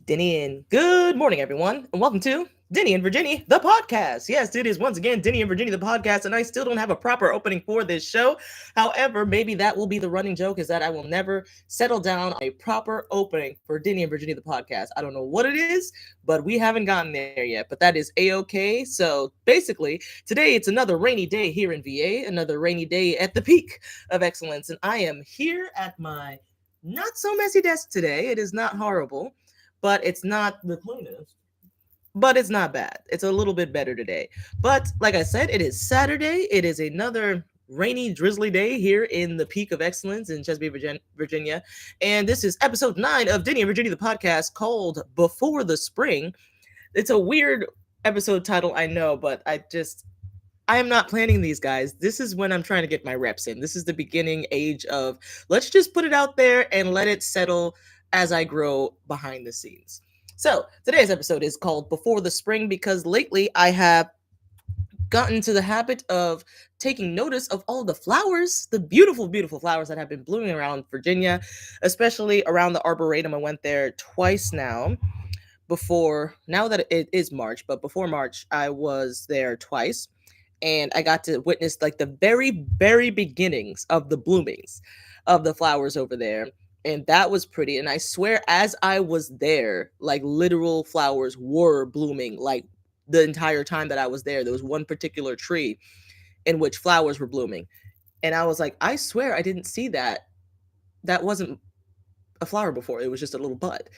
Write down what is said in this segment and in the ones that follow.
Dinnie and good morning, everyone, and welcome to Dinnie and Virginnie, the podcast. Yes, it is once again Dinnie and Virginnie, the podcast, and I still don't have a proper opening for this show. However, maybe that will be the running joke is that I will never settle down on a proper opening for Dinnie and Virginnie, the podcast. I don't know what it is, but we haven't gotten there yet, but that is A-OK. So basically, today it's another rainy day here in VA, another rainy day at the peak of excellence, and I am here at my not so messy desk today. It is not horrible, but it's not the cleanest. But it's not bad. It's a little bit better today. But like I said, it is Saturday. It is another rainy, drizzly day here in the peak of excellence in Chesapeake, Virginia. And this is episode 9 of Dinnie and Virginia, the podcast called Before the Spring. It's a weird episode title, I know, but I am not planning these, guys. This is when I'm trying to get my reps in. This is the beginning age of let's just put it out there and let it settle as I grow behind the scenes. So, today's episode is called Before the Spring because lately I have gotten to the habit of taking notice of all the flowers, the beautiful, beautiful flowers that have been blooming around Virginia, especially around the Arboretum. I went there twice now. Now that it is March, but before March, I was there twice and I got to witness like the very, very beginnings of the bloomings of the flowers over there. And that was pretty. And I swear, as I was there, like literal flowers were blooming like the entire time that I was there. There was one particular tree in which flowers were blooming. And I was like, I swear I didn't see that. That wasn't a flower before. It was just a little bud.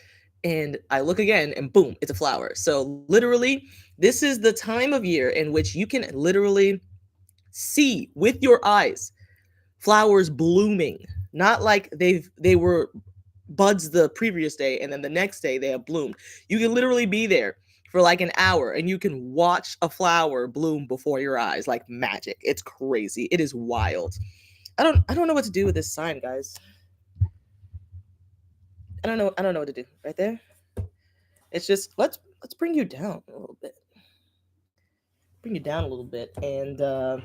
And I look again and boom, it's a flower. So literally, this is the time of year in which you can literally see with your eyes flowers blooming. Not like they were buds the previous day and then the next day they have bloomed. You can literally be there for like an hour and you can watch a flower bloom before your eyes like magic. It's crazy. It is wild. I don't know what to do with this sign, guys. I don't know what to do. Right there. It's just let's bring you down a little bit. Bring you down a little bit and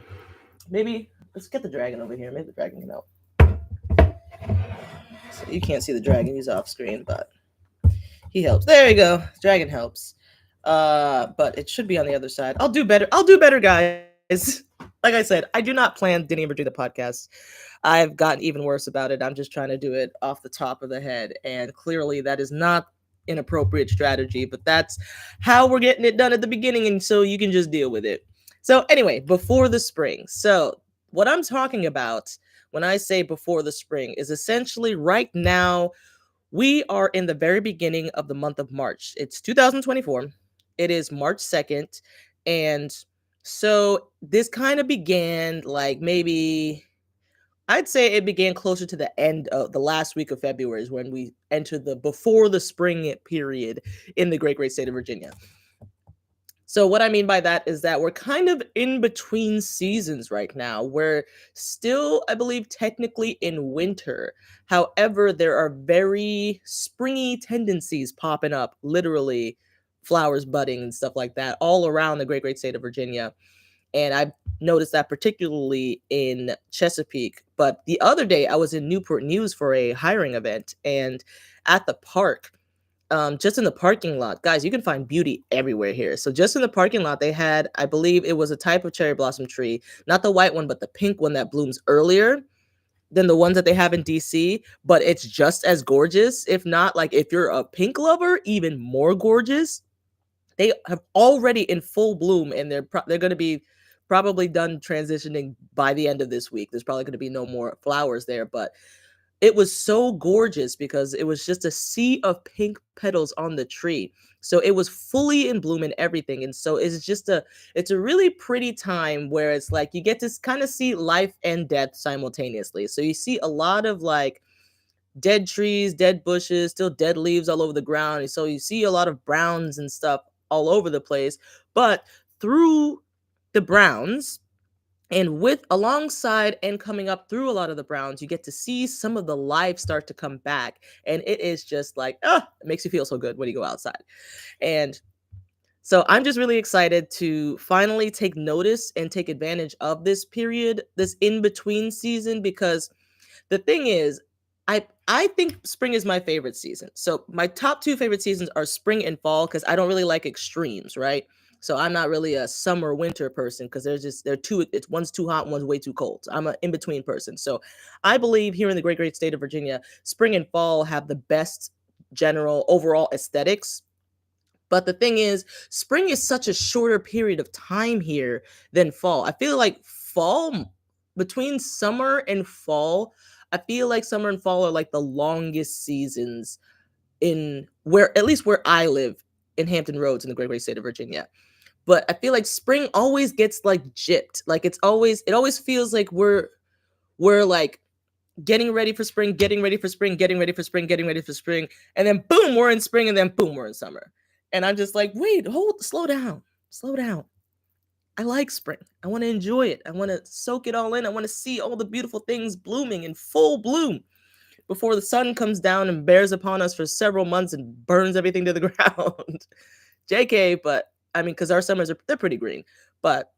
maybe let's get the dragon over here. Maybe the dragon can help. So you can't see the dragon, he's off screen, but he helps. There you go. Dragon helps. But it should be on the other side. I'll do better. Guys. Like I said, I do not plan Dinnie and Virginia the podcast. I've gotten even worse about it. I'm just trying to do it off the top of the head. And clearly that is not an appropriate strategy, but that's how we're getting it done at the beginning. And so you can just deal with it. So anyway, before the spring. So what I'm talking about when I say before the spring is essentially right now, we are in the very beginning of the month of March. It's 2024. It is March 2nd. And so this kind of began like maybe, I'd say it began closer to the end of the last week of February is when we entered the before the spring period in the great state of Virginia. So what I mean by that is that we're kind of in between seasons right now. We're still, I believe, technically in winter. However, there are very springy tendencies popping up, literally flowers budding and stuff like that all around the great state of Virginia. And I've noticed that particularly in Chesapeake. But the other day I was in Newport News for a hiring event and at the park, just in the parking lot, guys, you can find beauty everywhere here. So just in the parking lot, they had, I believe it was a type of cherry blossom tree, not the white one, but the pink one that blooms earlier than the ones that they have in DC, but it's just as gorgeous. If not, like if you're a pink lover, even more gorgeous. They have already in full bloom and they're going to be probably done transitioning by the end of this week. There's probably going to be no more flowers there, but it was so gorgeous because it was just a sea of pink petals on the tree. So it was fully in bloom and everything. And so it's a really pretty time where it's like you get to kind of see life and death simultaneously. So you see a lot of like dead trees, dead bushes, still dead leaves all over the ground. And so you see a lot of browns and stuff all over the place. But through the browns, and with alongside and coming up through a lot of the browns, you get to see some of the life start to come back. And it is just like, it makes you feel so good when you go outside. And so I'm just really excited to finally take notice and take advantage of this period, this in-between season, because the thing is, I think spring is my favorite season. So my top two favorite seasons are spring and fall because I don't really like extremes, right? So I'm not really a summer winter person because they're too it's one's too hot, one's way too cold. So I'm an in between person. So I believe here in the great state of Virginia, spring and fall have the best general overall aesthetics. But the thing is, spring is such a shorter period of time here than fall. I feel like between summer and fall, I feel like summer and fall are like the longest seasons in where, at least where I live in Hampton Roads in the great state of Virginia. But I feel like spring always gets like gypped. Like it always feels like we're like getting ready for spring, getting ready for spring, getting ready for spring, getting ready for spring, and then boom, we're in spring, and then boom, we're in summer. And I'm just like, wait, slow down, slow down. I like spring. I want to enjoy it. I want to soak it all in. I want to see all the beautiful things blooming in full bloom before the sun comes down and bears upon us for several months and burns everything to the ground. JK, but I mean, because our summers they're pretty green. But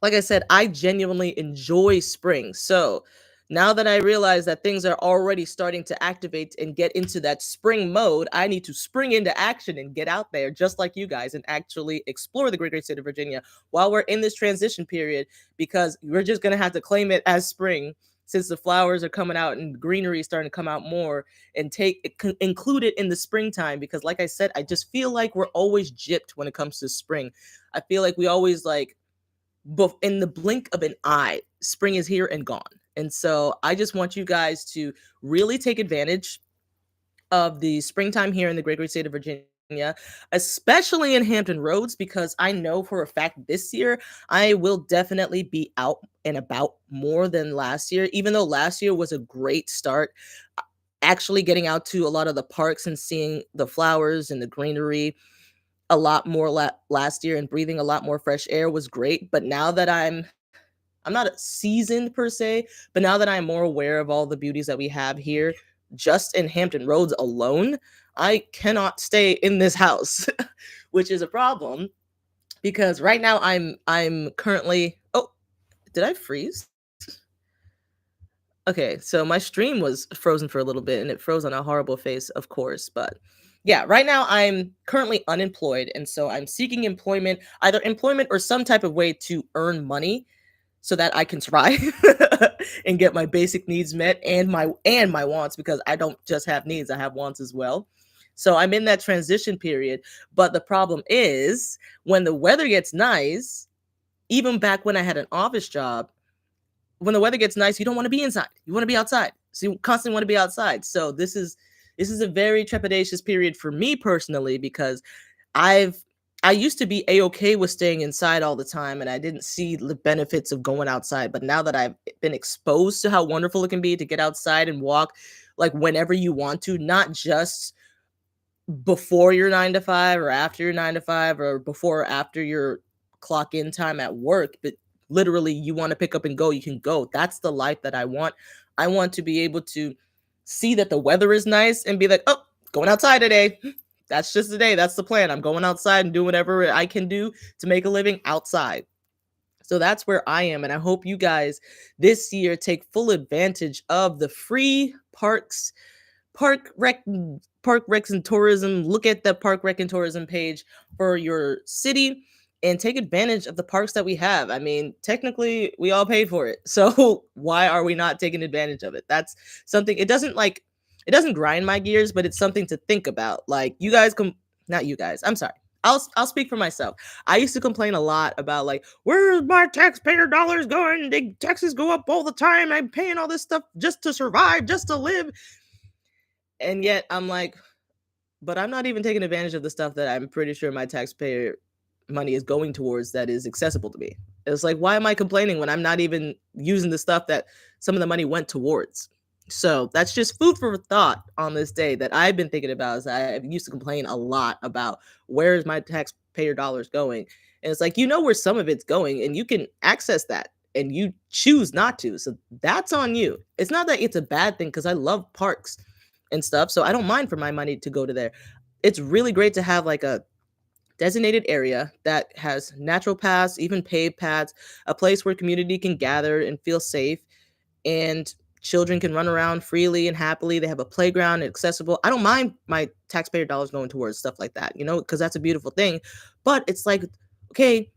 like I said, I genuinely enjoy spring. So now that I realize that things are already starting to activate and get into that spring mode, I need to spring into action and get out there just like you guys and actually explore the great state of Virginia while we're in this transition period because we're just going to have to claim it as spring since the flowers are coming out and greenery is starting to come out more and include it in the springtime because like I said, I just feel like we're always gypped when it comes to spring. I feel like we always like but in the blink of an eye, spring is here and gone. And so I just want you guys to really take advantage of the springtime here in the great state of Virginia, especially in Hampton Roads, because I know for a fact this year I will definitely be out and about more than last year, even though last year was a great start. Actually, getting out to a lot of the parks and seeing the flowers and the greenery a lot more last year and breathing a lot more fresh air was great. But now that I'm not seasoned per se, but now that I'm more aware of all the beauties that we have here, just in Hampton Roads alone, I cannot stay in this house, which is a problem because right now I'm currently did I freeze? Okay, so my stream was frozen for a little bit and it froze on a horrible face, of course, but yeah, right now I'm currently unemployed and so I'm seeking employment, either employment or some type of way to earn money so that I can survive and get my basic needs met and my wants because I don't just have needs, I have wants as well. So I'm in that transition period, but the problem is when the weather gets nice, even back when I had an office job, when the weather gets nice, you don't want to be inside. You want to be outside. So you constantly want to be outside. So this is a very trepidatious period for me personally because I've I used to be a-okay with staying inside all the time and I didn't see the benefits of going outside. But now that I've been exposed to how wonderful it can be to get outside and walk like whenever you want to, not just before your 9 to 5 or after your 9 to 5 or before or after your clock in time at work, but literally you want to pick up and go, you can go. That's the life that I want. I want to be able to see that the weather is nice and be like, oh, going outside today. That's just the day. That's the plan. I'm going outside and doing whatever I can do to make a living outside. So that's where I am. And I hope you guys this year take full advantage of the free park rec park recs and tourism. Look at the park rec and tourism page for your city and take advantage of the parks that we have. I mean, technically we all paid for it. So why are we not taking advantage of it? That's something it doesn't grind my gears, but it's something to think about. Like you guys not you guys. I'm sorry. I'll speak for myself. I used to complain a lot about like, where's my taxpayer dollars going? The taxes go up all the time. I'm paying all this stuff just to survive, just to live. And yet I'm like, but I'm not even taking advantage of the stuff that I'm pretty sure my taxpayer money is going towards that is accessible to me. It's like, why am I complaining when I'm not even using the stuff that some of the money went towards? So that's just food for thought on this day that I've been thinking about. Is I used to complain a lot about where is my taxpayer dollars going, and it's like you know where some of it's going, and you can access that, and you choose not to. So that's on you. It's not that it's a bad thing because I love parks and stuff, so I don't mind for my money to go to there. It's really great to have like a designated area that has natural paths, even paved paths, a place where community can gather and feel safe and Children can run around freely and happily. They have a playground accessible. I don't mind my taxpayer dollars going towards stuff like that, because that's a beautiful thing. But it's like, okay,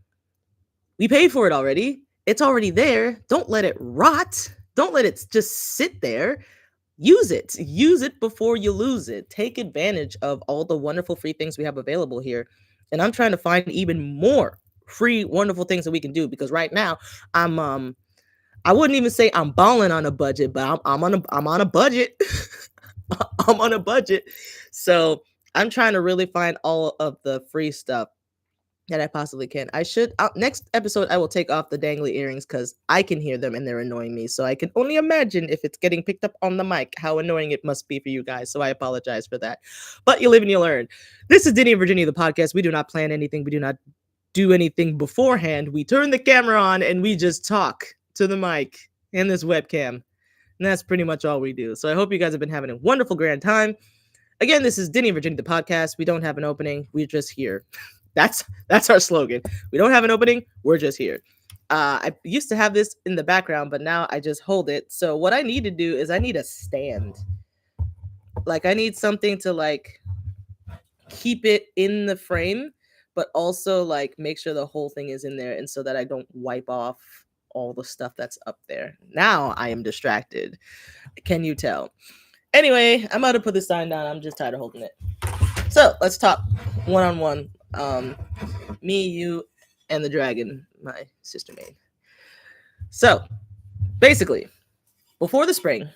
we paid for it already. It's already there. Don't let it rot. Don't let it just sit there. Use it. Use it before you lose it. Take advantage of all the wonderful free things we have available here. And I'm trying to find even more free, wonderful things that we can do, because right now I'm I wouldn't even say I'm balling on a budget, but I'm on a budget. I'm on a budget. So I'm trying to really find all of the free stuff that I possibly can. I should next episode I will take off the dangly earrings because I can hear them and they're annoying me. So I can only imagine if it's getting picked up on the mic how annoying it must be for you guys. So I apologize for that. But you live and you learn. This is Dinnie and Virginnie, the podcast. We do not plan anything. We do not do anything beforehand. We turn the camera on and we just talk to the mic and this webcam. And that's pretty much all we do. So I hope you guys have been having a wonderful grand time. Again, this is Dinnie and Virginnie, the podcast. We don't have an opening. We're just here. That's our slogan. We don't have an opening. We're just here. I used to have this in the background, but now I just hold it. So what I need to do is I need a stand. Like I need something to like keep it in the frame, but also like make sure the whole thing is in there, and so that I don't wipe off all the stuff that's up there. Now I am distracted. Can you tell? Anyway, I'm about to put the sign down. I'm just tired of holding it. So let's talk one-on-one. Me, you, and the dragon, my sister maid. So basically, before the spring,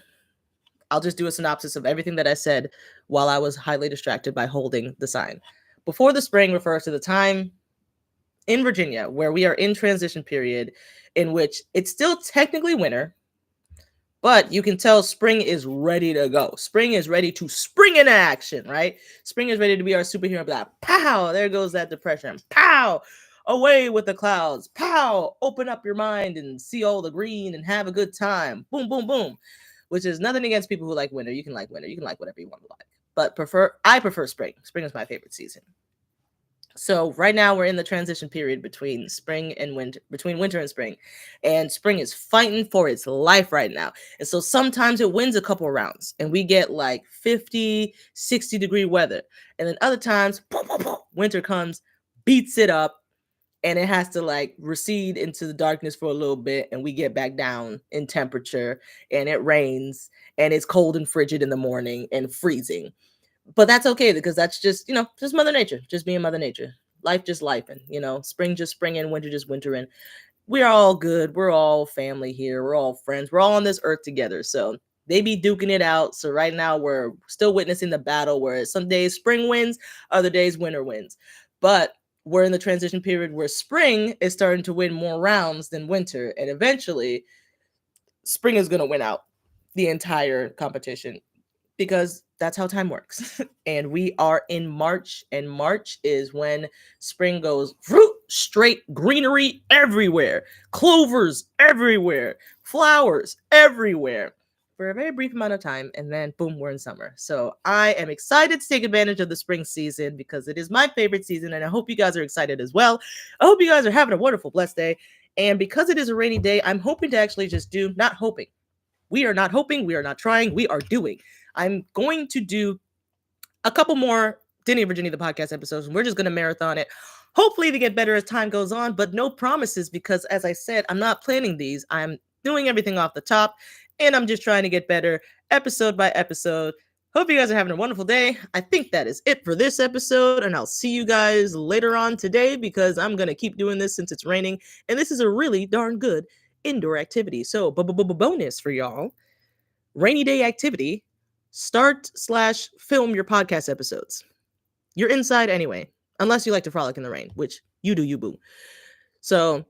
I'll just do a synopsis of everything that I said while I was highly distracted by holding the sign. Before the spring refers to the time in Virginia where we are in transition period, in which it's still technically winter, but you can tell spring is ready to go. Spring is ready to spring into action, right? Spring is ready to be our superhero. Like, pow, there goes that depression. Pow, away with the clouds. Pow, open up your mind and see all the green and have a good time. Boom, boom, boom. Which is nothing against people who like winter. You can like winter. You can like whatever you want to like. But I prefer spring. Spring is my favorite season. So right now we're in the transition period between spring and winter, between winter and spring is fighting for its life right now. And so sometimes it wins a couple of rounds and we get like 50, 60 degree weather. And then other times winter comes, beats it up, and it has to like recede into the darkness for a little bit, and we get back down in temperature, and it rains, and it's cold and frigid in the morning and freezing. But that's okay, because that's just, just Mother Nature, just being Mother Nature. Life just lifing, spring just springing, winter just wintering. We're all good. We're all family here. We're all friends. We're all on this earth together. So they be duking it out. So right now we're still witnessing the battle where some days spring wins, other days winter wins. But we're in the transition period where spring is starting to win more rounds than winter. And eventually spring is going to win out the entire competition, because that's how time works. And we are in March, and March is when spring goes straight greenery everywhere, clovers everywhere, flowers everywhere for a very brief amount of time, and then boom, we're in summer. So I am excited to take advantage of the spring season because it is my favorite season, and I hope you guys are excited as well. I hope you guys are having a wonderful, blessed day. And because it is a rainy day, I'm hoping to actually just do, not hoping. We are not hoping, we are not trying, we are doing. I'm going to do a couple more Dinnie and Virginnie, the podcast episodes, and we're just going to marathon it. Hopefully to get better as time goes on, but no promises, because as I said, I'm not planning these. I'm doing everything off the top, and I'm just trying to get better episode by episode. Hope you guys are having a wonderful day. I think that is it for this episode, and I'll see you guys later on today, because I'm going to keep doing this since it's raining, and this is a really darn good indoor activity. So bonus for y'all. Rainy day activity. Start/film your podcast episodes. You're inside anyway, unless you like to frolic in the rain, which you do, you boo. So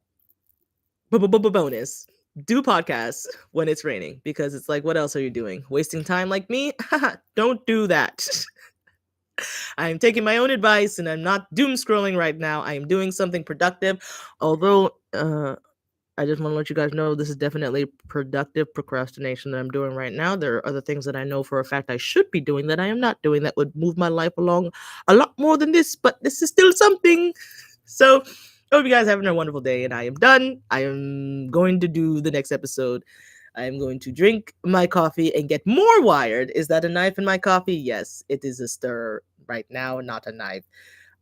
bonus. Do podcasts when it's raining, because it's like, what else are you doing? Wasting time like me? Don't do that. I am taking my own advice, and I'm not doom scrolling right now. I am doing something productive. Although, I just want to let you guys know this is definitely productive procrastination that I'm doing right now. There are other things that I know for a fact I should be doing that I am not doing that would move my life along a lot more than this, but this is still something. So I hope you guys are having a wonderful day, and I am done. I am going to do the next episode I am going to drink my coffee and get more wired. Is that a knife in my coffee? Yes, it is a stir right now, not a knife.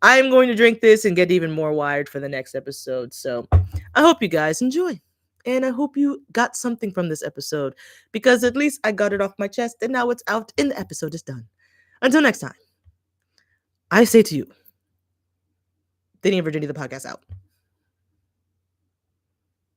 I am going to drink this and get even more wired for the next episode. So I hope you guys enjoy. And I hope you got something from this episode because at least I got it off my chest and now it's out and the episode is done. Until next time, I say to you, Dinnie and Virginie, the podcast out.